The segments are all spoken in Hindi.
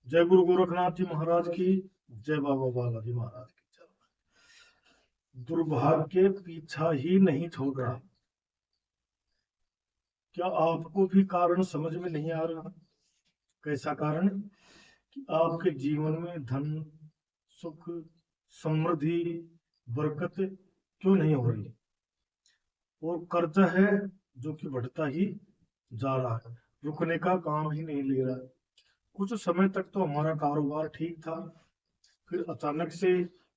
जय गुरु गोरखनाथ जी महाराज की। जय बाबा बालाजी महाराज की। दुर्भाग्य पीछा ही नहीं छोड़ रहा। क्या आपको भी कारण समझ में नहीं आ रहा? कैसा कारण? कि आपके जीवन में धन, सुख, समृद्धि, बरकत क्यों नहीं हो रही? और कर्जा है जो कि बढ़ता ही जा रहा है, रुकने का काम ही नहीं ले रहा। कुछ समय तक तो हमारा कारोबार ठीक था, फिर अचानक से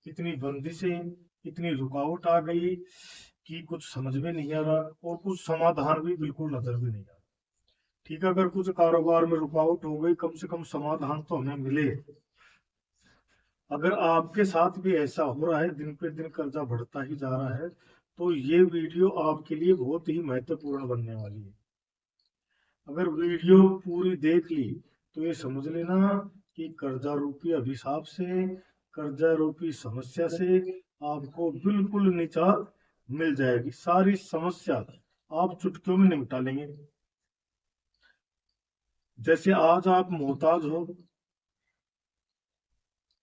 इतनी बंदिशें, इतनी रुकावट आ गई कि कुछ समझ में नहीं आ रहा, और कुछ समाधान भी बिल्कुल नजर भी नहीं आ रहा। ठीक है, अगर कुछ कारोबार में रुकावट हो गई, कम से कम समाधान तो हमें मिले। अगर आपके साथ भी ऐसा हो रहा है, दिन पे दिन कर्जा बढ़ता ही जा रहा है, तो ये वीडियो आपके लिए बहुत ही महत्वपूर्ण बनने वाली है। अगर वीडियो पूरी देख ली तो ये समझ लेना कि कर्जा रूपी अभिशाप से, कर्जा रूपी समस्या से आपको बिल्कुल निजात मिल जाएगी। सारी समस्या आप चुटकियों में निपटा लेंगे। जैसे आज आप मोहताज हो,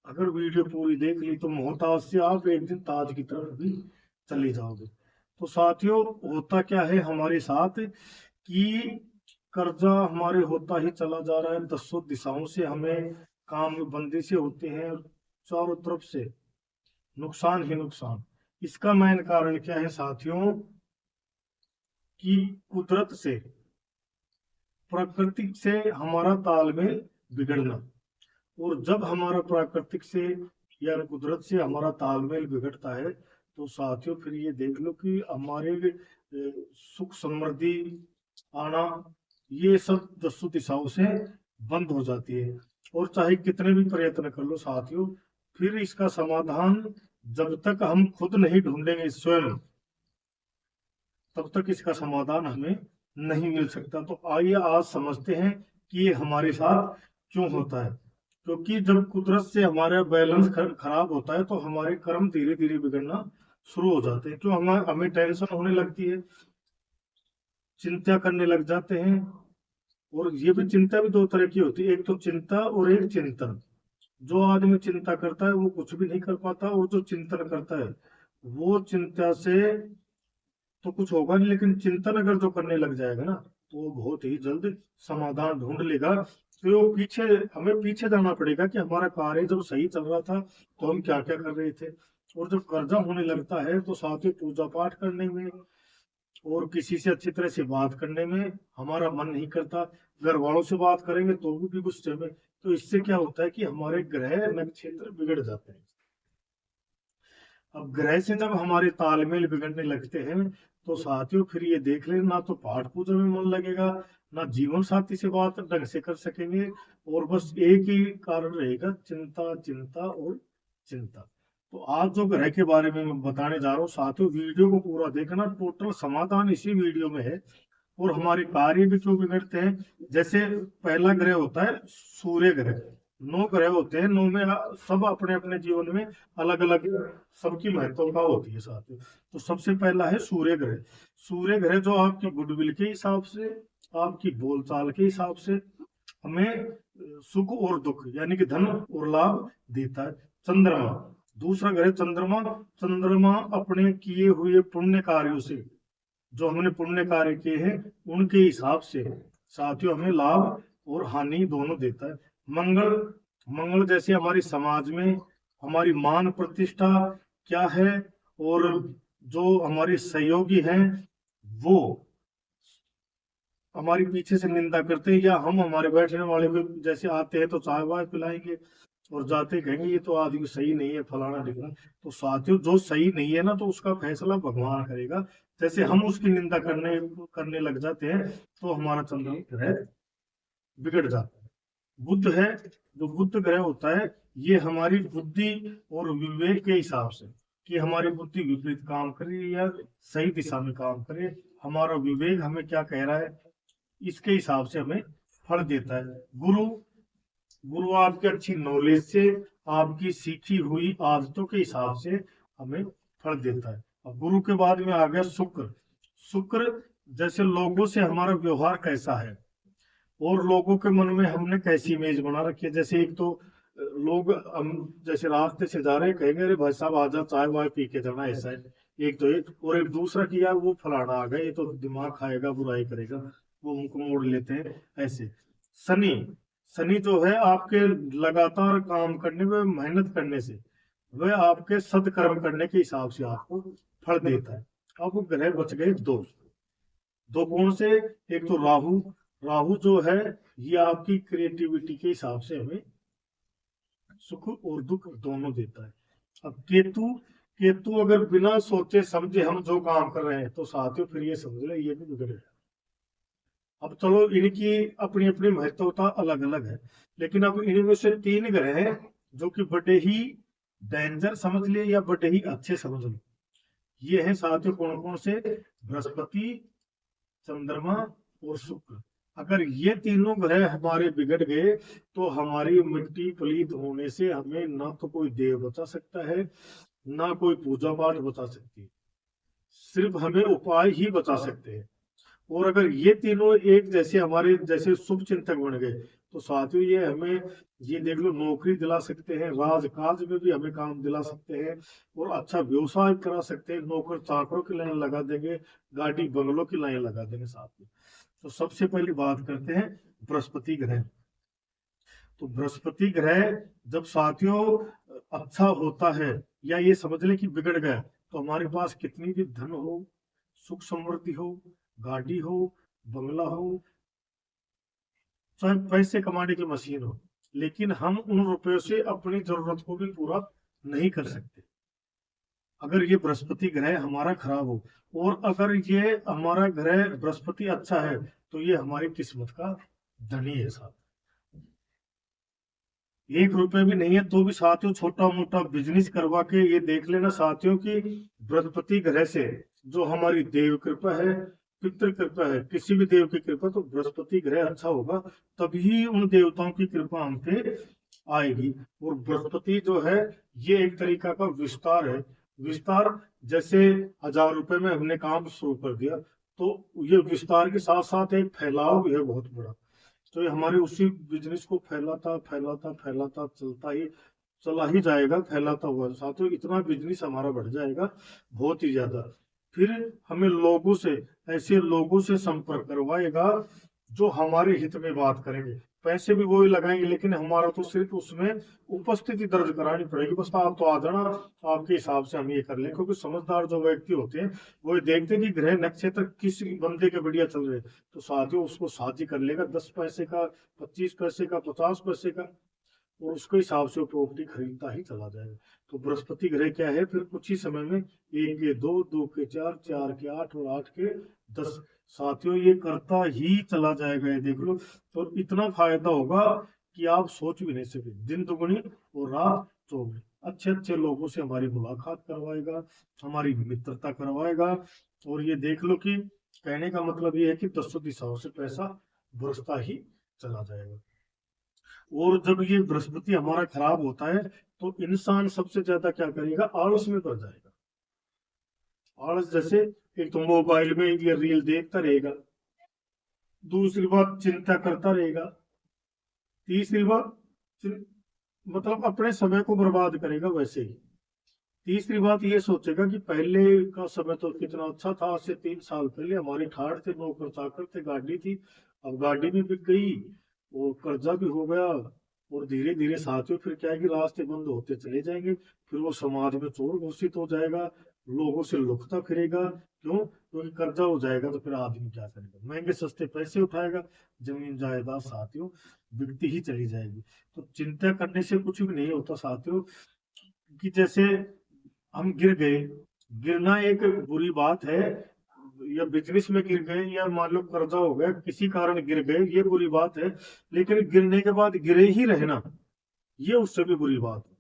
अगर वीडियो पूरी देख ली तो मोहताज से आप एक दिन ताज की तरफ भी चले जाओगे। तो साथियों, होता क्या है हमारे साथ कि कर्जा हमारे होता ही चला जा रहा है। दसों दिशाओं से हमें काम में बंदी से होते हैं, चारों तरफ से नुकसान ही नुकसान। इसका मेन कारण क्या है साथियों? कि कुदरत से, प्राकृतिक से हमारा तालमेल बिगड़ना। और जब हमारा प्राकृतिक से या कुदरत से हमारा तालमेल बिगड़ता है, तो साथियों फिर ये देख लो कि हमारे सुख समृद्धि आना, ये सब दसों दिशाओं से बंद हो जाती है। और चाहे कितने भी प्रयत्न कर लो साथियों, फिर इसका समाधान जब तक हम खुद नहीं ढूंढेंगे स्वयं, तब तक इसका समाधान हमें नहीं मिल सकता। तो आइए आज समझते हैं कि ये हमारे साथ क्यों होता है। क्योंकि जब कुदरत से हमारा बैलेंस खराब होता है, तो हमारे कर्म धीरे धीरे बिगड़ना शुरू हो जाते हैं। क्यों? हमें टेंशन होने लगती है, चिंता करने लग जाते हैं। और ये भी चिंता भी दो तरह की होती है, एक तो चिंता और एक चिंतन। जो आदमी चिंता करता है वो कुछ भी नहीं कर पाता, और जो चिंतन करता है वो चिंता से तो कुछ होगा नहीं, लेकिन चिंतन अगर जो करने लग जाएगा ना, तो वो बहुत ही जल्द समाधान ढूंढ लेगा। तो वो पीछे, हमें पीछे जाना पड़ेगा कि हमारा कार्य जब सही चल रहा था तो हम क्या क्या कर रहे थे। और जब कर्जा होने लगता है तो साथ ही पूजा पाठ करने में और किसी से अच्छी तरह से बात करने में हमारा मन नहीं करता। घर वालों से बात करेंगे तो भी गुस्से में। तो इससे क्या होता है कि हमारे ग्रह नक्षत्र बिगड़ जाते हैं। अब ग्रह से जब हमारे तालमेल बिगड़ने लगते हैं, तो साथियों फिर ये देख लेना, ना तो पाठ पूजा में मन लगेगा, ना जीवन साथी से बात ढंग से कर सकेंगे। और बस एक ही कारण रहेगा, चिंता चिंता और चिंता। तो आज जो ग्रह के बारे में मैं बताने जा रहा हूँ साथियों, वीडियो को पूरा देखना, टोटल समाधान इसी वीडियो में है। और हमारे कार्य भी क्यों बिगड़ते हैं? जैसे पहला ग्रह होता है सूर्य ग्रह। 9 ग्रह होते हैं, 9 में सब अपने अपने जीवन में अलग अलग सबकी महत्वता होती है साथियों। तो सबसे पहला है सूर्य ग्रह। सूर्य ग्रह जो आपकी गुडविल के हिसाब से, आपकी बोलचाल के हिसाब से हमें सुख और दुख यानी कि धन और लाभ देता है। चंद्रमा, दूसरा ग्रह चंद्रमा। चंद्रमा अपने किए हुए पुण्य कार्यों से, जो हमने पुण्य कार्य किए हैं उनके हिसाब से साथियों हमें लाभ और हानि दोनों देता है। मंगल, मंगल जैसे हमारी समाज में हमारी मान प्रतिष्ठा क्या है, और जो हमारे सहयोगी हैं वो हमारी पीछे से निंदा करते हैं, या हम हमारे बैठने वाले को जैसे आते हैं तो चाय वाय पिलाएंगे और जाते कहेंगे ये तो आदमी सही नहीं है, फलाना ढिकना। तो साथियों जो सही नहीं है ना, तो उसका फैसला भगवान करेगा। जैसे हम उसकी निंदा करने करने लग जाते हैं, तो हमारा चंद्र ग्रह बिगड़ जाता है। बुध है, जो बुध ग्रह होता है, ये हमारी बुद्धि और विवेक के हिसाब से, कि हमारी बुद्धि विपरीत काम करे या सही दिशा में काम करे, हमारा विवेक हमें क्या कह रहा है, इसके हिसाब से हमें फल देता है। गुरु, गुरु आपकी अच्छी नॉलेज से, आपकी सीखी हुई आदतों के हिसाब से हमें फल देता है। और गुरु के बाद में आ गया शुक्र। शुक्र जैसे लोगों से हमारा व्यवहार कैसा है, और लोगों के मन में हमने कैसी इमेज बना रखी है। जैसे एक तो लोग हम जैसे रास्ते से जा रहे हैं, कहेंगे अरे भाई साहब आजा चाय वाय पी के जाना, ऐसा है। एक तो एक और एक दूसरा कि यार वो फलाना आ गया, ये तो दिमाग खाएगा, बुराई करेगा, वो उनको मोड़ लेते हैं ऐसे। शनि, शनि जो है आपके लगातार काम करने में, मेहनत करने से, वह आपके सदकर्म करने के हिसाब से आपको फल देता है। अब वो ग्रह बच गए दो, दो कौन से? एक तो राहु, राहु जो है ये आपकी क्रिएटिविटी के हिसाब से हमें सुख और दुख दोनों देता है। अब केतु, केतु अगर बिना सोचे समझे हम जो काम कर रहे हैं तो साथियों फिर ये समझ ले ये भी बिगड़ गया। अब चलो इनकी अपनी अपनी महत्वता अलग अलग है, लेकिन अब इनमें से तीन ग्रह हैं जो कि बड़े ही डेंजर समझ लिए या बड़े ही अच्छे समझ लो। ये है साथियों कौन कौन से? बृहस्पति, चंद्रमा और शुक्र। अगर ये तीनों ग्रह हमारे बिगड़ गए तो हमारी मिट्टी पलीत होने से हमें ना तो कोई देव बचा सकता है, ना कोई पूजा पाठ बचा सकती है, सिर्फ हमें उपाय ही बचा सकते हैं। और अगर ये तीनों एक जैसे हमारे जैसे शुभ चिंतक बन गए तो साथियों ये हमें, ये देख लो, नौकरी दिला सकते हैं, राजकाज में भी हमें काम दिला सकते हैं, और अच्छा व्यवसाय करा सकते हैं, नौकर चाकरों की लाइन लगा देंगे, गाड़ी बंगलों की लाइन लगा देंगे साथ में। तो सबसे पहले बात करते हैं बृहस्पति ग्रह। तो बृहस्पति ग्रह जब साथियों अच्छा होता है, या ये समझ लें कि बिगड़ गया, तो हमारे पास कितनी भी धन हो, सुख समृद्धि हो, गाड़ी हो, बंगला हो, चाहे पैसे कमाने की मशीन हो, लेकिन हम उन रुपयों से अपनी जरूरत को भी पूरा नहीं कर सकते अगर ये बृहस्पति ग्रह हमारा खराब हो। और अगर ये हमारा ग्रह बृहस्पति अच्छा है तो ये हमारी किस्मत का धनी है साहब। एक रुपए भी नहीं है तो भी साथियों छोटा मोटा बिजनेस करवा के ये देख लेना साथियों की बृहस्पति ग्रह से जो हमारी देव कृपा है, पितृ कृपा है, किसी भी देव की कृपा, तो बृहस्पति ग्रह अच्छा होगा तभी उन देवताओं की कृपा हम पे आएगी। और बृहस्पति जो है ये एक तरीका का विस्तार है। विस्तार जैसे 1000 रुपए में हमने काम शुरू कर दिया, तो ये विस्तार के साथ साथ एक फैलाव भी है बहुत बड़ा। तो ये हमारे उसी बिजनेस को फैलाता फैलाता फैलाता चला ही जाएगा, फैलाता हुआ साथियों इतना बिजनेस हमारा बढ़ जाएगा बहुत ही ज्यादा। फिर हमें लोगों से, ऐसे लोगों से संपर्क करवाएगा जो हमारे हित में बात करेंगे। पैसे भी वही लगाएंगे लेकिन हमारा तो सिर्फ उसमें उपस्थिति दर्ज करानी पड़ेगी, बस आप तो आ जाना, आपके हिसाब से हम ये कर लें। क्योंकि समझदार जो व्यक्ति होते हैं वो ये देखते हैं कि ग्रह नक्षत्र किस बंदे के बढ़िया चल रहे हैं, तो साथियों उसको साझी कर लेगा 10 पैसे का, 25 पैसे का, 50 पैसे का, और उसके हिसाब से प्रॉपर्टी खरीदता ही चला जाएगा। तो बृहस्पति ग्रह क्या है, फिर कुछ ही समय में 1 के 2, 2 के 4, 4 के 8 और 8 के 10 साथियों ये करता ही चला जाएगा। ये देख लो, तो इतना फायदा होगा कि आप सोच भी नहीं सके। दिन दुगनी और रात चौगुनी, अच्छे अच्छे लोगों से हमारी मुलाकात करवाएगा, हमारी मित्रता करवाएगा। और ये देख लो कि कहने का मतलब ये है कि 10 दिशाओं से पैसा बरसता ही चला जाएगा। और जब ये बृहस्पति हमारा खराब होता है तो इंसान सबसे ज्यादा क्या करेगा, आलस में पड़ जाएगा। आलस जैसे, एक तो मोबाइल में ये रील देखता रहेगा, दूसरी बात चिंता करता रहेगा, तीसरी बात मतलब अपने समय को बर्बाद करेगा वैसे ही, तीसरी बात ये सोचेगा कि पहले का समय तो कितना अच्छा था, आज से 3 साल पहले हमारी ठाठ थे, नौकर चाकर थे, गाड़ी थी, अब गाड़ी भी बिक गई और कर्जा भी हो गया। और धीरे धीरे साथियों फिर क्या है कि रास्ते बंद होते चले जाएंगे, फिर वो समाज में चोर घोषित हो जाएगा, लोगों से लुकता फिरेगा। क्यों? क्योंकि कर्जा हो जाएगा तो फिर आदमी क्या करेगा, महंगे सस्ते पैसे उठाएगा, जमीन जायदाद साथियों बिकती ही चली जाएगी। तो चिंता करने से कुछ भी नहीं होता साथियों। कि जैसे हम गिर गए, गिरना एक बुरी बात है, या बिजनेस में गिर गए, या मान लो कर्जा हो गया, किसी कारण गिर गए, ये बुरी बात है। लेकिन गिरने के बाद गिरे ही रहना, ये उससे भी बुरी बात है।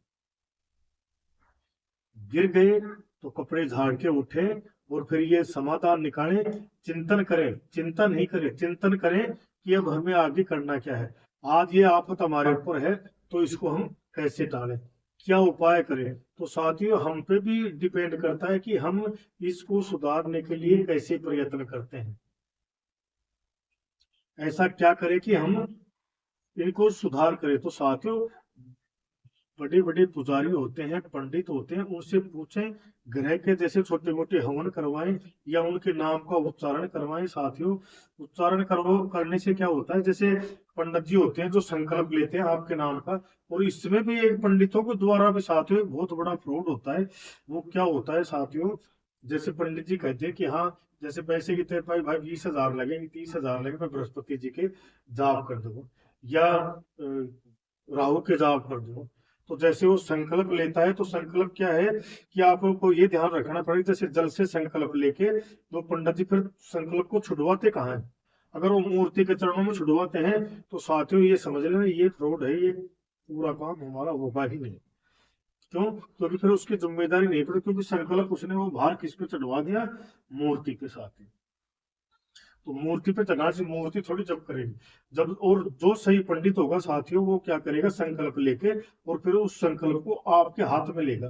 गिर गए तो कपड़े झाड़ के उठे और फिर ये समाधान निकालें, चिंतन करें, चिंता नहीं करें, चिंतन करें कि अब हमें आगे करना क्या है। आज ये आफत हमारे ऊपर है तो इसको हम कैसे टालें, क्या उपाय करें। तो साथियों हम पे भी डिपेंड करता है कि हम इसको सुधारने के लिए कैसे प्रयत्न करते हैं। ऐसा क्या करें कि हम इनको सुधार करें। तो साथियों, बड़े बड़े पुजारी होते हैं, पंडित होते हैं, उनसे पूछें, ग्रह के जैसे छोटे मोटे हवन करवाएं या उनके नाम का उच्चारण करवाएं। साथियों, उच्चारण करने से क्या होता है, जैसे पंडित जी होते हैं जो संकल्प लेते हैं आपके नाम का, और इसमें भी एक पंडितों के द्वारा भी साथियों एक बहुत बड़ा फ्रॉड होता है। वो क्या होता है साथियों, जैसे पंडित जी कहते हैं कि हाँ, जैसे पैसे की भाई भाई 20,000 लगेंगे, 30,000 लगेंगे, मैं बृहस्पति जी के जाप कर दूंगा, या राहु के जाप कर दूंगा। तो जैसे वो संकल्प लेता है, तो संकल्प क्या है कि आपको ये ध्यान रखना पड़ेगा, जैसे जल से संकल्प लेके तो पंडित जी फिर संकल्प को छुड़वाते कहाँ है। अगर वो मूर्ति के चरणों में छुड़वाते हैं तो साथियों ये समझ लेना ये फ्रॉड है, ये पूरा काम हमारा होगा ही नहीं। क्यों? क्योंकि फिर उसकी जिम्मेदारी नहीं पड़ी, क्योंकि संकल्प उसने वो भार किस पे चढ़वा दिया, मूर्ति के साथ ही। तो मूर्ति पे चढ़ाने से मूर्ति थोड़ी जब करेगी। जब और जो सही पंडित होगा साथियों, वो क्या करेगा, संकल्प लेके और फिर उस संकल्प को आपके हाथ में लेगा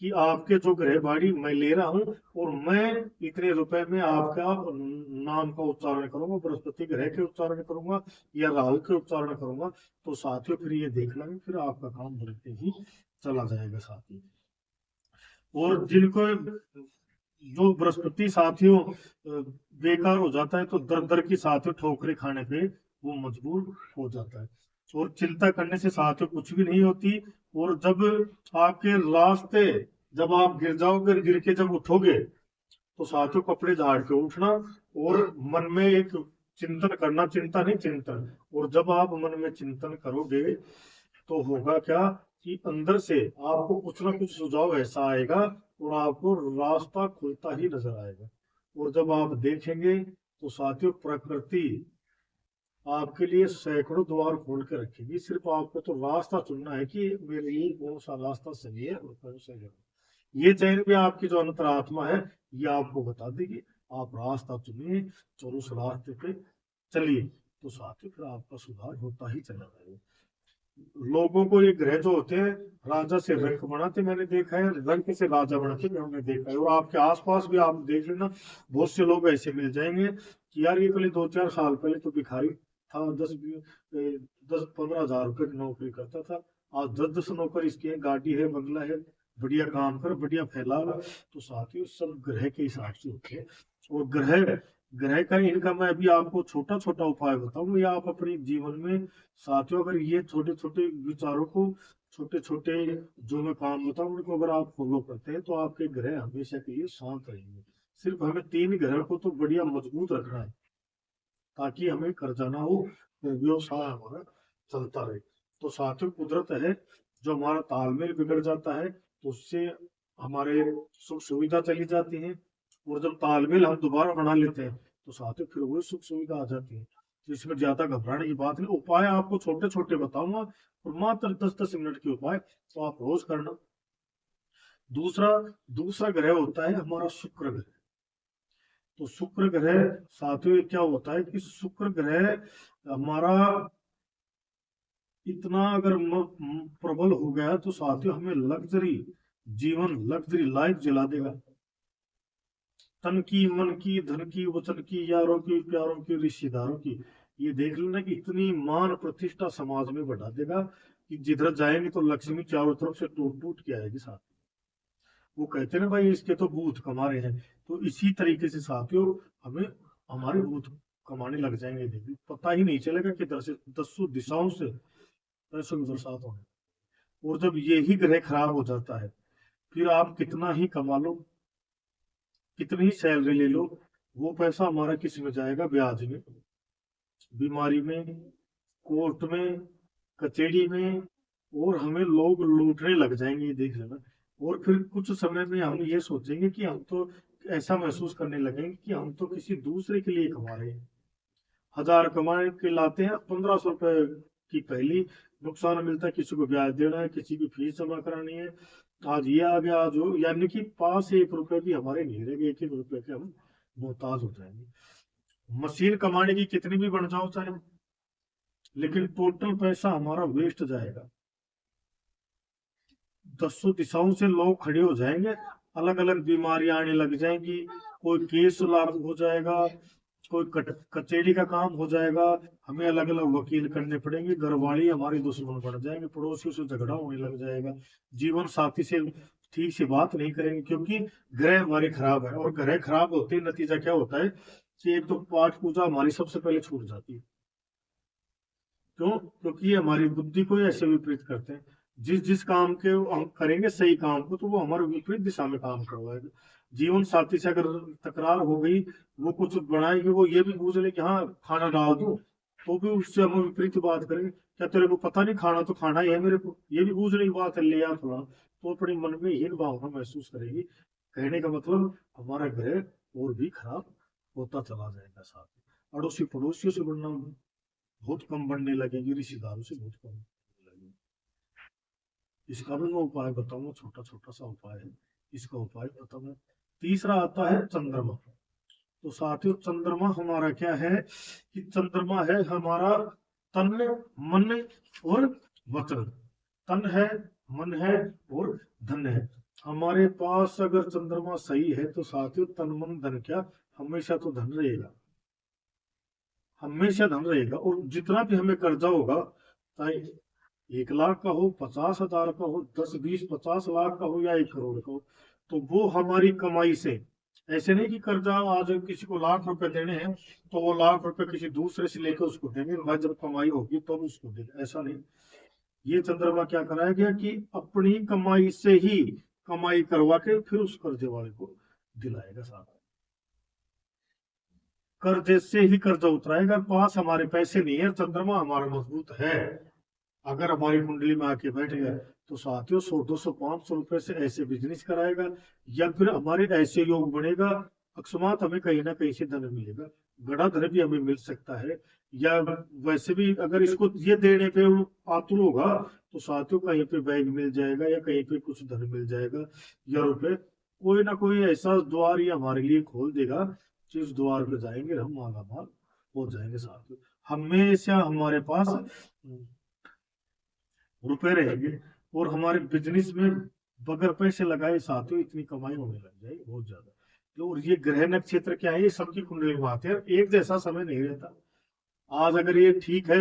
कि आपके जो ग्रह बाड़ी मैं ले रहा हूँ, और मैं इतने रुपए में आपका नाम का उच्चारण करूंगा, बृहस्पति ग्रह के उच्चारण करूंगा या राहु के उच्चारण करूंगा। तो साथियों फिर ये देख लेंगे, फिर आपका काम बढ़ते ही चला जाएगा साथियों। और जिनको जो बृहस्पति साथियों बेकार हो जाता है, तो दर दर की साथियों ठोकरें खाने पे वो मजबूर हो जाता है। और चिंता करने से साथियों कुछ भी नहीं होती। और जब आपके रास्ते, जब आप गिर जाओगे, गिर के जब उठोगे, तो साथियों कपड़े झाड़ के उठना और मन में एक चिंतन करना, चिंता नहीं चिंतन। और जब आप मन में चिंतन करोगे तो होगा क्या कि अंदर से आपको कुछ ना कुछ सुझाव ऐसा आएगा और आपको रास्ता खुलता ही नजर आएगा। और जब आप देखेंगे तो साथियों प्रकृति आपके लिए सैकड़ों द्वार खोल के रखेगी, सिर्फ आपको तो रास्ता चुनना है कि मेरे लिए कौन सा रास्ता सही है और कौन सा गलत। ये चयन भी आपकी जो अंतरात्मा है ये आपको बता देगी। आप रास्ता चुनिए और उस रास्ते पे चलिए, तो साथियों फिर आपका सुधार होता ही चला जाएगा। लोगों को ये ग्रह जो होते हैं राजा से रंक बनाते मैंने देखा है, रंक से राजा बनाते भी हमने देखा है। और आपके आसपास भी आप देख लेना, बहुत से लोग ऐसे मिल जाएंगे कि यार ये पहले 2-4 साल पहले तो भिखारी था, 10-15 हजार रुपए की नौकरी करता था, आज 10-10 नौकर इसकी है, गाड़ी है, बंगला है, बढ़िया काम कर, बढ़िया फैला हुआ। तो साथियों सब ग्रह के हिसाब से होते हैं। और ग्रह ग्रह का इनका मैं अभी आपको छोटा छोटा उपाय बताऊं, या आप अपने जीवन में साथियों अगर ये छोटे छोटे विचारों को, छोटे छोटे जो मैं काम बताऊं उनको अगर आप फॉलो करते हैं, तो आपके ग्रह हमेशा के लिए शांत रहेंगे। सिर्फ हमें 3 ग्रह को तो बढ़िया मजबूत रखना है ताकि हमें कर्जा ना हो और व्यवसाय हमारा चलता रहे। तो साथियों कुदरत है, जो हमारा तालमेल बिगड़ जाता है तो उससे हमारे सुख सुविधा चली जाती है। और जब तालमेल हम दोबारा बना लेते हैं तो साथियों फिर वही सुख सुविधा आ जाती है। तो इसमें ज्यादा घबराने की बात नहीं, उपाय आपको छोटे छोटे बताऊंगा और मात्र 10-10 मिनट के उपाय, तो आप रोज करना। दूसरा दूसरा ग्रह होता है हमारा शुक्र ग्रह। तो शुक्र ग्रह साथियों क्या होता है कि शुक्र ग्रह हमारा इतना अगर प्रबल हो गया तो साथियों हमें लग्जरी जीवन, लग्जरी लाइफ जिला देगा। तन की, मन की, धन की, वचन की, यारों की, प्यारों की, रिश्तेदारों की, ये देख लेना कि इतनी मान प्रतिष्ठा समाज में बढ़ा देगा कि जिधर जाएंगे तो लक्ष्मी चारों तरफ से टूट टूट के आएगी साथ। वो कहते हैं ना भाई इसके तो भूत कमा रहे हैं, तो इसी तरीके से साथियों हमें हमारे भूत कमाने लग जाएंगे, देखिए पता ही नहीं चलेगा किधर से 10 दिशाओं से पैसों की बरसात होने। और जब यही ग्रह खराब हो जाता है, फिर आप कितना ही कमा लो, कितनी ही सैलरी ले लो, वो पैसा हमारा किस में जाएगा, ब्याज में, बीमारी में, कोर्ट में, कचेरी में, और हमें लोग लूटने लग जाएंगे, ये देख लेना। और फिर कुछ समय में हम ये सोचेंगे कि हम तो, ऐसा महसूस करने लगेंगे कि हम तो किसी दूसरे के लिए कमा रहे हैं। 1000 कमाने के लाते हैं, 1500 रुपए की पहली नुकसान मिलता है, किसी को ब्याज देना है, किसी की फीस जमा करानी है, आज ये आ गया, आज वो, यानी कि पास 1 रुपए भी हमारे नहीं रहेंगे, 1-1 रुपए के हम मोहताज हो जाएंगे। मशीन कमाने की कितनी भी बन जाओ चाहे, लेकिन टोटल पैसा हमारा वेस्ट जाएगा। 10 दिशाओं से लोग खड़े हो जाएंगे, अलग अलग बीमारियां आने लग जाएंगी, कोई केस लागू हो जाएगा, कोई कचेरी का काम हो जाएगा, हमें अलग अलग वकील करने पड़ेंगे, घरवाली हमारी दुश्मन बन जाएंगे, पड़ोसियों से झगड़ा होने लग जाएगा, जीवन साथी से ठीक से बात नहीं करेंगे, क्योंकि ग्रह हमारे खराब है। और ग्रह खराब होते ही नतीजा क्या होता है कि एक तो पाठ पूजा हमारी सबसे पहले छूट जाती है। क्यों? क्योंकि ये हमारी बुद्धि को ही ऐसे विपरीत करते हैं। जिस जिस काम के हम करेंगे सही काम को, तो वो हमारे विपरीत दिशा में काम करवाएगा। जीवन साथी से अगर तकरार हो गई, वो कुछ बनाएगी, वो ये भी पूछ ले कि हाँ खाना डाल दूं, तो भी उससे हम विपरीत बात करेंगे, क्या तेरे को पता नहीं खाना तो खाना ही है मेरे को, ये भी पूछने की बात है, ले यार थोड़ा, तो अपने मन में हीन भावना महसूस करेगी। कहने का मतलब हमारा ग्रह और भी खराब होता चला जाएगा। साथ में अड़ोसी पड़ोसियों से बढ़ना बहुत कम बढ़ने लगेगी, रिश्तेदारों से बहुत कम बढ़ने लगेगी। इसका भी मैं उपाय बताऊंगा, छोटा छोटा सा उपाय है, इसका उपाय बताऊंगा। तीसरा आता है चंद्रमा। तो साथियों चंद्रमा हमारा क्या है कि चंद्रमा है हमारा तन, मन और वचन। तन है, मन है और धन है। हमारे पास अगर चंद्रमा सही है तो साथियों तन मन धन क्या, हमेशा तो धन रहेगा, हमेशा धन रहेगा। और जितना भी हमें कर्जा होगा, चाहे 1 लाख का हो, 50,000 का हो, 10, 20, 50 लाख का हो या 1 करोड़ का हो, तो वो हमारी कमाई से, ऐसे नहीं कि कर्जा आज किसी को लाख रुपए देने हैं तो वो लाख रुपए किसी दूसरे से लेकर उसको देंगे, भाई जब कमाई होगी तो उसको देंगे, ऐसा नहीं। ये चंद्रमा क्या कराया गया कि अपनी कमाई से ही कमाई करवा के फिर उस कर्जे वाले को दिलाएगा। साथ कर्जे से ही कर्जा उतराएगा, पास हमारे पैसे नहीं है, चंद्रमा हमारा मजबूत है, अगर हमारी कुंडली में आके बैठ गया तो साथियों 100, 200, 500 रुपए से ऐसे बिजनेस कराएगा, या फिर हमारे ऐसे योग बनेगा, अकस्मात हमें कहीं ना कहीं से धन मिलेगा, गड़ा धन भी हमें मिल सकता है। या वैसे भी अगर इसको ये देने पे वो आतुर होगा तो साथियों कहीं पे बैग मिल जाएगा, या कहीं पे कुछ धन मिल जाएगा, या रुपए, कोई ना कोई ऐसा द्वार ये हमारे लिए खोल देगा, जिस द्वार पे जाएंगे हम माला माल हो जाएंगे। साथियों हमेशा हमारे पास रुपए रहेंगे, और हमारे बिजनेस में बगैर पैसे लगाए साथियों इतनी कमाई होने लग जाएगी बहुत ज्यादा। तो ये ग्रह नक्षत्र क्या है, ये सबकी कुंडली में आते हैं, एक जैसा समय नहीं रहता। आज अगर ये ठीक है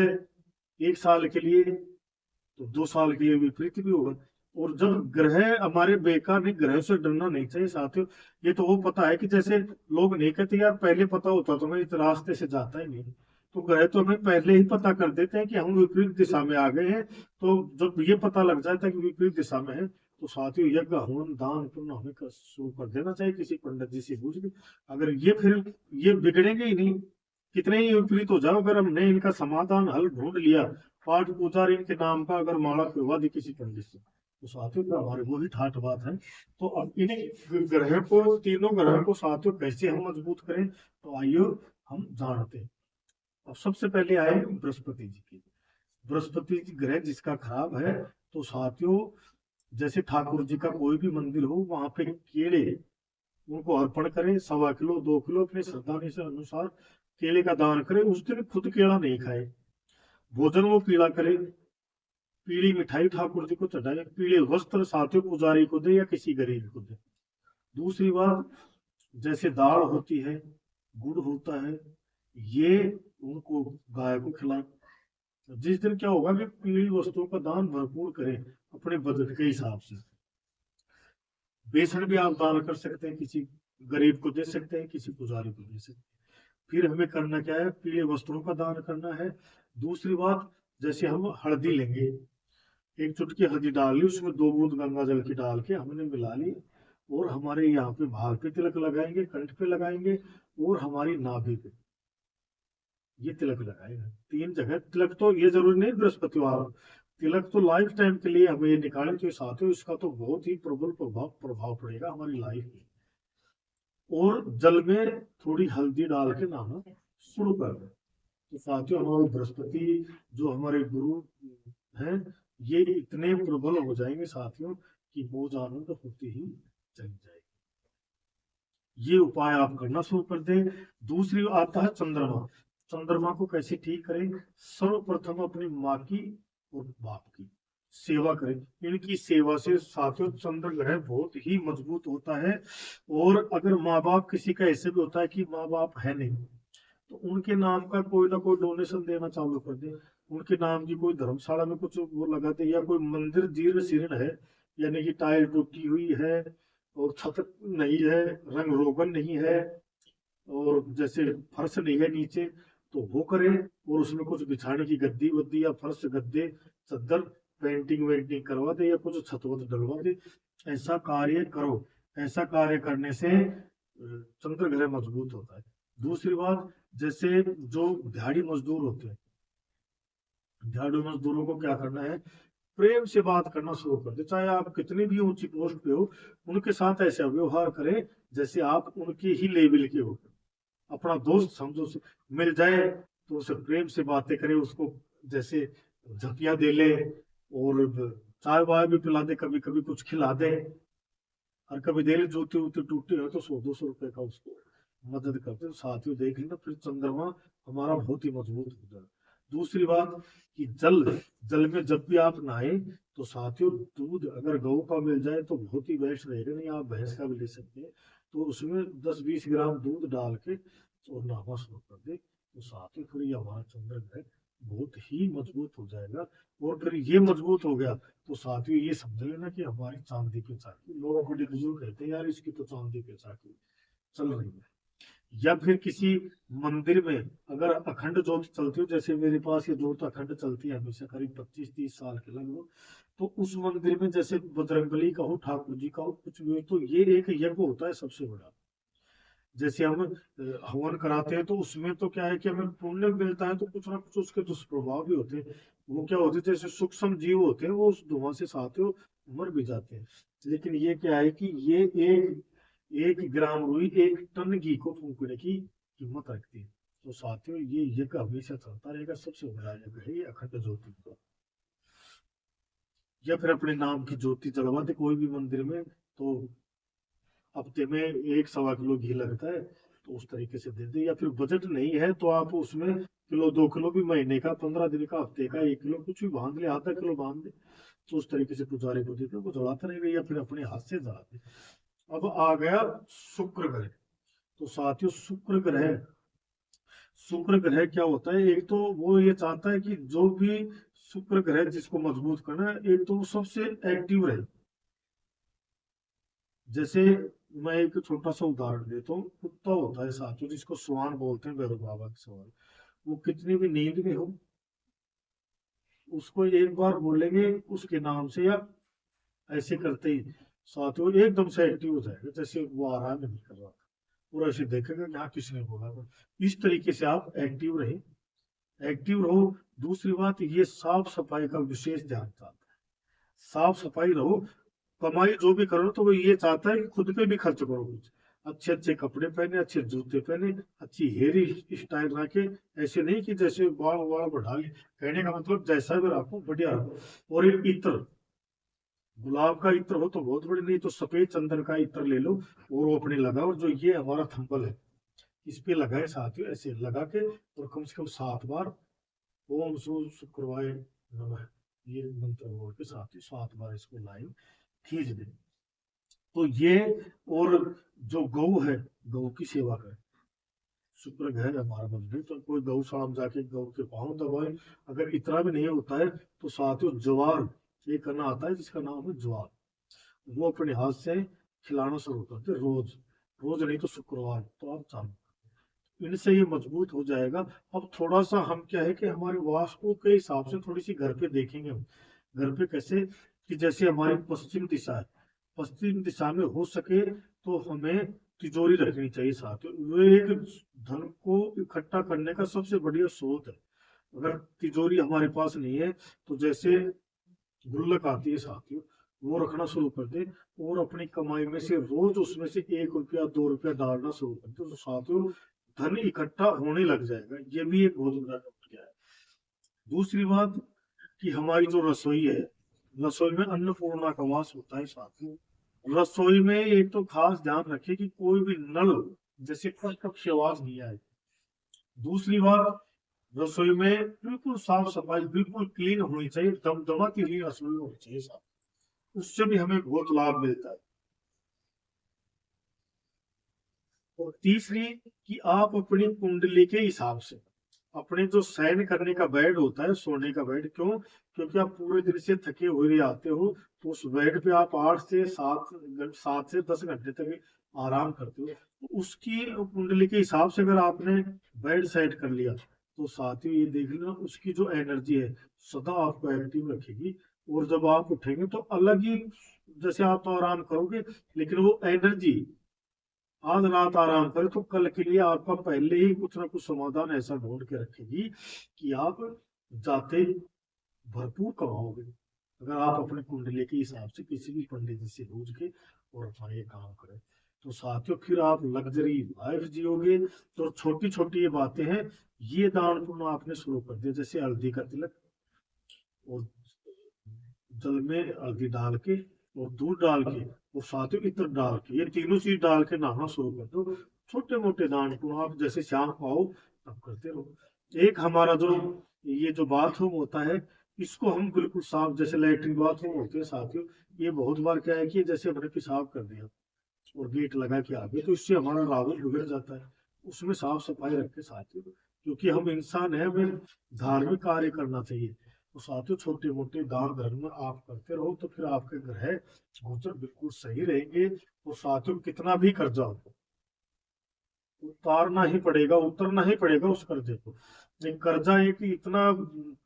1 साल के लिए, तो 2 साल के लिए विपरीत भी होगा। और जब ग्रह हमारे बेकार नहीं, ग्रह से डरना नहीं चाहिए साथियों। ये तो वो पता है कि जैसे लोग नहीं कहते यार पहले पता होता तो मैं इस रास्ते से जाता ही नहीं, तो ग्रह तो हमें पहले ही पता कर देते हैं कि हम विपरीत दिशा में आ गए हैं। तो जब ये पता लग जाता है कि विपरीत दिशा में है, तो साथियों यज्ञ हवन दान पुण्य हमें शुरू कर देना चाहिए, किसी पंडित जी से पूछ के। अगर ये फिर ये बिगड़ेंगे ही नहीं, कितने ही विपरीत हो जाओ, अगर हमने इनका समाधान हल ढूंढ लिया, पाठ पूजा इनके नाम का अगर माला खुलवा दी किसी पंडित से, तो साथियों का हमारे वो ही ठाठ बात है। तो अब इन्हें ग्रह को, तीनों ग्रह को साथियों कैसे हम मजबूत करें, तो आइए हम जानते हैं। अब सबसे पहले आए बृहस्पति जी की। बृहस्पति जी ग्रह जिसका खराब है, तो साथियों जैसे ठाकुर जी का कोई भी मंदिर हो, वहां पे केले उनको अर्पण करें, 1.25 किलो 2 किलो अपने श्रद्धा के अनुसार केले का दान करें। उस दिन खुद केला नहीं खाए, भोजन वो पीला करे, पीली मिठाई ठाकुर जी को चढ़ाए, पीले वस्त्र साथियों पुजारी को दे या किसी गरीब को दे। दूसरी बात, जैसे दाल होती है, गुड़ होता है, ये उनको गाय को खिलाएं। जिस दिन क्या होगा कि पीली वस्तुओं का दान भरपूर करें अपने बजट के हिसाब से। बेसन भी आप दान कर सकते हैं, किसी गरीब को दे सकते हैं, किसी पुजारी को दे सकते हैं। फिर हमें करना क्या है, पीले वस्त्रों का दान करना है। दूसरी बात, जैसे हम हल्दी लेंगे, 1 चुटकी हल्दी डाल ली, उसमें 2 बूंद गंगा जल की डाल के हमने मिला ली, और हमारे यहाँ पे भाग पे तिलक लगाएंगे, कंठ पे लगाएंगे, और हमारी नाभि पे ये तिलक लगाएगा। 3 जगह तिलक, तो ये जरूरी नहीं बृहस्पतिवार, तिलक तो लाइफ टाइम के लिए हमें ये निकालने के साथ ही इसका तो बहुत ही प्रबल प्रभाव पड़ेगा हमारी लाइफ में। और जल में थोड़ी हल्दी डाल के नहाना शुरू कर दें। तो साथियों हमारे बृहस्पति जो हमारे गुरु हैं, ये इतने प्रबल हो जाएंगे साथियों कि बोझ आनंद होती ही चली जाएगी। ये उपाय आप करना शुरू कर दें। दूसरी आता है चंद्रमा। चंद्रमा को कैसे ठीक करें, सर्वप्रथम अपनी माँ की और बाप की सेवा करें। इनकी सेवा से साथियों चंद्र ग्रह बहुत ही मजबूत होता है। और अगर माँ बाप किसी का ऐसे भी होता है कि माँ बाप है नहीं, तो उनके नाम का कोई ना कोई डोनेशन देना चालू कर दे, उनके नाम की कोई धर्मशाला में कुछ वो लगा दे, या कोई मंदिर जीर्ण शीर्ण है, यानी कि टाइल टूटी हुई है और छत नहीं है, रंग रोगन नहीं है, और जैसे फर्श नहीं है नीचे, तो वो करे, और उसमें कुछ बिछाने की गद्दी वद्दी या फर्श गद्दे चद्दर पेंटिंग वेंटिंग करवा दे, या कुछ छत वत डलवा दे। ऐसा कार्य करो। ऐसा कार्य करने से चंद्र ग्रह मजबूत होता है। दूसरी बात, जैसे जो दिहाड़ी मजदूर होते हैं, दिहाड़ी मजदूरों को क्या करना है, प्रेम से बात करना शुरू कर दे, चाहे आप कितनी भी ऊंची पोस्ट पे हो, उनके साथ ऐसा व्यवहार करें जैसे आप उनके ही लेवल के हो। अपना दोस्त समझो, मिल जाए तो उसे प्रेम से बातें करे, उसको जैसे झपिया दे ले, और चाय वाय भी पिला दे, कभी कभी कुछ खिला दे, और कभी दे ले, जूते वूते टूटे हो तो 100-200 रुपए का उसको मदद करते, तो साथियों देख लेना, फिर चंद्रमा हमारा बहुत ही मजबूत हो जाए। दूसरी बात कि जल, जल में जब भी आप नहाए तो साथियों दूध अगर गऊ का मिल जाए तो बहुत ही बेस्ट रहेगा, नहीं आप भैंस का भी ले सकते हैं, तो उसमें 10-20 ग्राम दूध डाल के और नहाना शुरू कर दे, तो साथियों फिर ये हमारा चंद्र ग्रह बहुत ही मजबूत हो जाएगा। और फिर ये मजबूत हो गया तो साथियों ये समझ लेना कि हमारी चांदी की चाकी, लोग बड़े बुजुर्ग कहते हैं यार इसकी तो चांदी की चाकी चल रही है। या फिर किसी मंदिर में अगर अखंड ज्योत चलती हो, जैसे मेरे पास ये ज्योत अखंड चलती है हमेशा करीब 25-30 साल के लगभग, तो उस मंदिर में जैसे बजरंगबली का हो, ठाकुर जी का हो, कुछ भी हो, तो ये एक यज्ञ होता है सबसे बड़ा। जैसे हम हवन कराते हैं तो उसमें तो क्या है कि हमें पुण्य मिलता है, तो कुछ ना कुछ उसके दुष्प्रभाव भी होते हैं। वो क्या होते हैं, जैसे सूक्ष्म जीव होते हैं वो उस धुआं से साथियों मर भी जाते हैं। लेकिन ये क्या है कि ये एक 1 ग्राम रुई 1 टन घी को फूंकने की कीमत रखती है। तो साथियों ये यज्ञ हमेशा चलता रहेगा, सबसे बड़ा यज्ञ है ये अखंड ज्योति का। या फिर अपने नाम की ज्योति जलवा दे कोई भी मंदिर में, तो हफ्ते में 1-1.25 किलो घी लगता है, तो उस तरीके से दे दे। या फिर बजट नहीं है तो आप उसमें किलो 2 किलो भी, महीने का 15 दिन का, हफ्ते का 1 किलो कुछ भी बांध ले, ½ किलो बांध दे, तो उस तरीके से पुजारी को देते, वो जलाता रहेगा, या फिर अपने हाथ से जला दे। अब आ गया शुक्र ग्रह। तो साथियों शुक्र ग्रह क्या होता है, एक तो वो ये चाहता है कि जो भी शुक्र ग्रह जिसको मजबूत करना है, एक तो वो सबसे एक्टिव रहे। जैसे मैं एक छोटा सा उदाहरण देता हूँ, कुत्ता होता है साथियों जिसको स्वान बोलते हैं, भैरव बाबा के सवाल, वो कितनी भी नींद में हो, उसको एक बार बोलेंगे उसके नाम से या ऐसे करते ही साथियों एकदम से एक्टिव हो जाएगा, जैसे वो आराम नहीं कर रहा था, और ऐसे देखेगा कि हाँ किसने बोला था। इस तरीके से आप एक्टिव रहे, एक्टिव रहो। दूसरी बात, ये साफ सफाई का विशेष ध्यान चाहता है, साफ सफाई रहो। कमाई जो भी करो तो वो ये चाहता है कि खुद पे भी खर्च करो, कुछ अच्छे अच्छे कपड़े पहने, अच्छे जूते पहने, अच्छी हेयर स्टाइल रखे। ऐसे नहीं कि जैसे बाल वाल बढ़ा ले, कहने का मतलब जैसा भी रखो बढ़िया रखो। और एक इत्र, गुलाब का इत्र हो तो बहुत बढ़िया, नहीं तो सफेद चंदन का इत्र ले लो और वो अपने लगाओ। जो ये हमारा थंबल है इस पे लगाए साथियों, ऐसे लगा के, और कम से कम 7 बार ओम शुक्रवार नमः ये मंत्र बोल के साथियों 7 बार इसको लाइन खींच दे। तो ये, और जो गौ है, गौ की सेवा करे, शुक्र ग्रह हमारा मजबूत, तो कोई गौशाला में जाके गौ के पाँव दबाए। अगर इतना भी नहीं होता है तो साथियों ज्वार ये करना आता है, जिसका नाम है ज्वार, वो अपने हाथ से खिलाना शुरू करते रोज, रोज नहीं तो शुक्रवार, तो आप चालू, इनसे ये मजबूत हो जाएगा। अब थोड़ा सा हम क्या है कि हमारे वास्तु के हिसाब से थोड़ी सी घर पे देखेंगे हम, घर पे कैसे, कि जैसे हमारी पश्चिम दिशा है, पश्चिम दिशा में हो सके तो हमें तिजोरी रखनी चाहिए साथ में। वो एक धन को इकट्ठा करने का सबसे बढ़िया स्रोत है। अगर तिजोरी हमारे पास नहीं है तो जैसे गुल्लक आती है साथियों, वो रखना शुरू कर दे, और अपनी कमाई में से रोज उसमें से 1 रुपया 2 रुपया डालना शुरू कर दे, तो साथियों धन इकट्ठा होने लग जाएगा। ये भी एक बहुत बड़ा क्या है। दूसरी बात कि हमारी जो रसोई है, रसोई में अन्नपूर्णा का वास होता है साथियों। रसोई में एक तो खास ध्यान रखिए कि कोई भी नल जैसे कप से आवाज नहीं आए। दूसरी बात, रसोई में बिल्कुल साफ सफाई, बिल्कुल क्लीन होनी चाहिए, दमदमाती हुई रसोई होनी चाहिए साहब, उससे भी हमें बहुत लाभ मिलता है। और तीसरी कि आप अपनी कुंडली के हिसाब से अपने जो शयन करने का बेड होता है, सोने का बेड, क्यों? क्योंकि आप पूरे दिन से थके हुए आते हो, तो उस बेड पे आप 8 से 10 घंटे तक आराम करते हो। तो उसकी कुंडली के हिसाब से अगर आपने बेड सेट कर लिया, तो साथियों ये देख लेना उसकी जो एनर्जी है सदा आपको एक्टिव रखेगी। और जब आप उठेंगे तो अलग ही, जैसे आप तो आराम करोगे, लेकिन वो एनर्जी आज रात आराम करें तो कल के लिए आपका पहले ही कुछ ना कुछ समाधान ऐसा ढूंढ के रखेगी कि आप जाते भरपूर कमाओगे, अगर आप अपने कुंडली के हिसाब से किसी भी पंडित जी से पूछ के और अपना ये काम करें। तो साथियों फिर आप लग्जरी लाइफ जियोगे। तो छोटी छोटी ये बातें हैं, ये दान पुण्य आपने शुरू कर दिया, जैसे हल्दी का तिलक और जल में हल्दी डाल के और दूध डाल के और साथ ही इत्र डाल के, ये तीनों चीज डाल के नहाना शुरू कर दो। छोटे मोटे दान पुण्य आप जैसे शाम को आओ तब करते रहो। एक हमारा जो ये जो बाथरूम होता है, इसको हम बिल्कुल साफ, जैसे लैट्रिन बाथरूम होते हैं साथियों, ये बहुत बार क्या है कि जैसे हमने पेशाब कर दिया और गेट लगा के आ गए, तो इससे हमारा राहु बिगड़ जाता है। उसमें साफ सफाई रख के साथियों, क्योंकि हम इंसान हैं, हमें धार्मिक कार्य करना चाहिए। तो साथियों छोटे मोटे दान धर्म आप करते रहो, तो फिर आपके ग्रह गोचर बिल्कुल सही रहेंगे। और साथियों कितना भी कर्जा हो, उतारना ही पड़ेगा, उतरना ही पड़ेगा उस कर्जे को। एक कर्जा एक इतना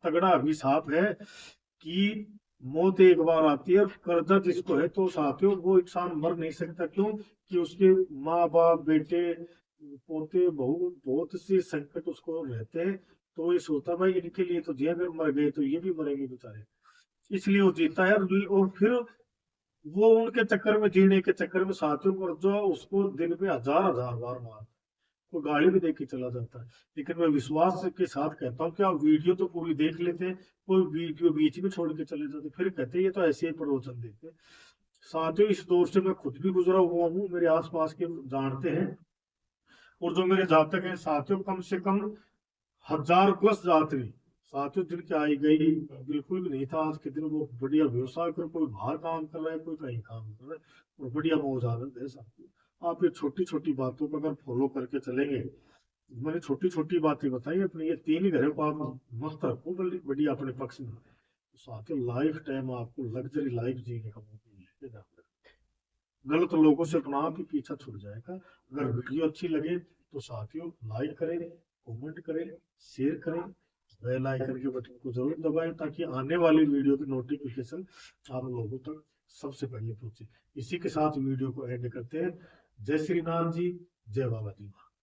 तगड़ा अभिशाप है कि मौत एक बार आती है, और कर्जा जिसको है तो साथियों वो इंसान मर नहीं सकता, क्यों? कि उसके माँ बाप, बेटे, पोते, बहू, बहुत से संकट उसको रहते हैं। तो ये सोचता भाई इनके लिए तो जी, अगर मर गए तो ये भी मरेंगे बेचारे, इसलिए वो जीता है। और फिर वो उनके चक्कर में, जीने के चक्कर में साथियों को जो उसको दिन में हजार हजार बार मार, वो गाड़ी भी देख के चला जाता है। लेकिन मैं विश्वास के साथ कहता हूँ कि आप वीडियो तो पूरी देख लेते हैं, कोई वीडियो बीच में छोड़ के चले जाते, फिर कहते हैं ये तो ऐसे ही प्रवचन देते हैं। साथियों इस दौर से मैं खुद भी गुजरा हुआ हूँ, मेरे आसपास के जानते हैं। और जो मेरे जातक हैं साथियों, कम से कम 1000+ यात्री साथियों जिनकी आई गई बिल्कुल भी नहीं था। आज के दिन वो बढ़िया व्यवसाय कर, कोई बाहर काम कर रहा है, कोई कहीं काम कर रहा है, और बढ़िया मौज आनंद है साथियों। आप ये छोटी छोटी बातों को अगर फॉलो करके चलेंगे, मैंने छोटी छोटी बातें बताई, अपने ये 3 घरों को आप मस्त रखो बढ़िया अपने पक्ष में, तो साथियों लाइफ टाइम आपको लग्जरी लाइफ जीने का मौका मिलेगा। गलत लोगों से अपना आप ही पीछा छूट जाएगा। अगर वीडियो अच्छी लगे तो साथियों लाइक करें, कमेंट करें, शेयर करें, बेल आइकन के बटन को जरूर दबाएं, ताकि आने वाली वीडियो की नोटिफिकेशन आप लोगों तक सबसे पहले पहुंचे। इसी के साथ वीडियो को एंड करते हैं। जय श्री नाथ जी, जय बाबा जी।